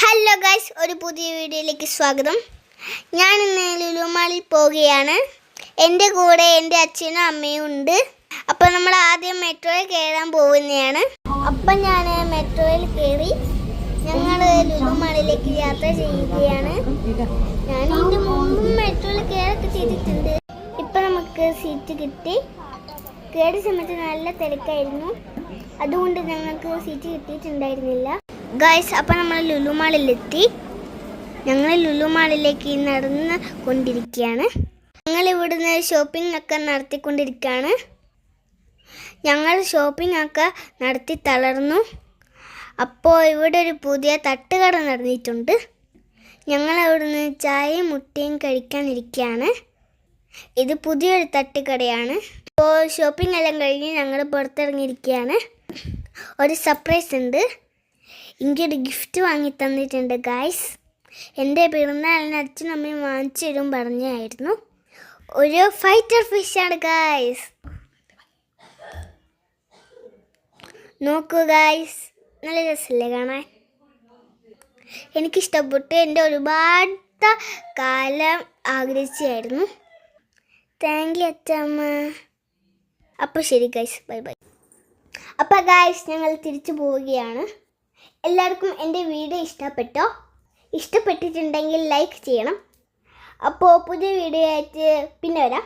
Hello guys, ഒരു പുതിയ വീഡിയോയിലേക്ക് സ്വാഗതം. ഞാൻ ഇന്ന് ലുലു മാളിൽ പോവുകയാണ്. എൻ്റെ കൂടെ എൻ്റെ അച്ഛനും അമ്മയും ഉണ്ട്. അപ്പോൾ നമ്മൾ ആദ്യം മെട്രോയിൽ കയറാൻ പോകുന്നതാണ്. അപ്പം ഞാൻ മെട്രോയിൽ കയറി ഞങ്ങൾ ലുലു മാളിലേക്ക് യാത്ര ചെയ്യുകയാണ്. ഞാൻ ഇതിൻ്റെ മുമ്പും മെട്രോയിൽ കയറൊക്കെ ചെയ്തിട്ടുണ്ട്. ഇപ്പം നമുക്ക് സീറ്റ് കിട്ടി. കയറിയ സമയത്ത് നല്ല തിരക്കായിരുന്നു, അതുകൊണ്ട് ഞങ്ങൾക്ക് സീറ്റ് കിട്ടിയിട്ടുണ്ടായിരുന്നില്ല. ഗൈസ്, അപ്പം നമ്മൾ ലുലു മാളിലെത്തി. ഞങ്ങൾ ലുലു മാളിലേക്ക് നടന്ന് കൊണ്ടിരിക്കുകയാണ്. ഞങ്ങൾ ഇവിടുന്ന് ഷോപ്പിംഗ് ഒക്കെ നടത്തിക്കൊണ്ടിരിക്കുകയാണ്. ഞങ്ങൾ ഷോപ്പിംഗ് ഒക്കെ നടത്തി തളർന്നു. അപ്പോൾ ഇവിടെ ഒരു പുതിയ തട്ടുകട നടന്നിട്ടുണ്ട്. ഞങ്ങൾ ഇവിടുന്ന് ചായയും മുട്ടയും കഴിക്കാനിരിക്കുകയാണ്. ഇത് പുതിയൊരു തട്ടുകടയാണ്. അപ്പോൾ ഷോപ്പിംഗ് എല്ലാം കഴിഞ്ഞ് ഞങ്ങൾ പുറത്തിറങ്ങിയിരിക്കുകയാണ്. ഒരു സർപ്രൈസ് ഉണ്ട്. എനിക്കൊരു ഗിഫ്റ്റ് വാങ്ങി തന്നിട്ടുണ്ട് ഗൈസ്. എൻ്റെ പിറന്നാളിന് അച്ഛനും അമ്മയും വാങ്ങിച്ചു തരും പറഞ്ഞായിരുന്നു. ഒരു ഫൈറ്റർ ഫിഷാണ് ഗൈസ്. നോക്കൂ ഗൈസ്, നല്ല രസമല്ലേ കാണാൻ? എനിക്കിഷ്ടപ്പെട്ടു. എൻ്റെ ഒരുപാട് കാലം ആഗ്രഹിച്ചായിരുന്നു. താങ്ക് യു അച്ഛമ്മ. അപ്പോൾ ശരി ഗൈസ്, ബൈ ബൈ. അപ്പോൾ ഗൈസ്, ഞങ്ങൾ തിരിച്ചു പോവുകയാണ്. എല്ലാവർക്കും എൻ്റെ വീഡിയോ ഇഷ്ടപ്പെട്ടോ? ഇഷ്ടപ്പെട്ടിട്ടുണ്ടെങ്കിൽ ലൈക്ക് ചെയ്യണം. അപ്പോൾ പുതിയ വീഡിയോ ആയിട്ട് പിന്നെ വരാം.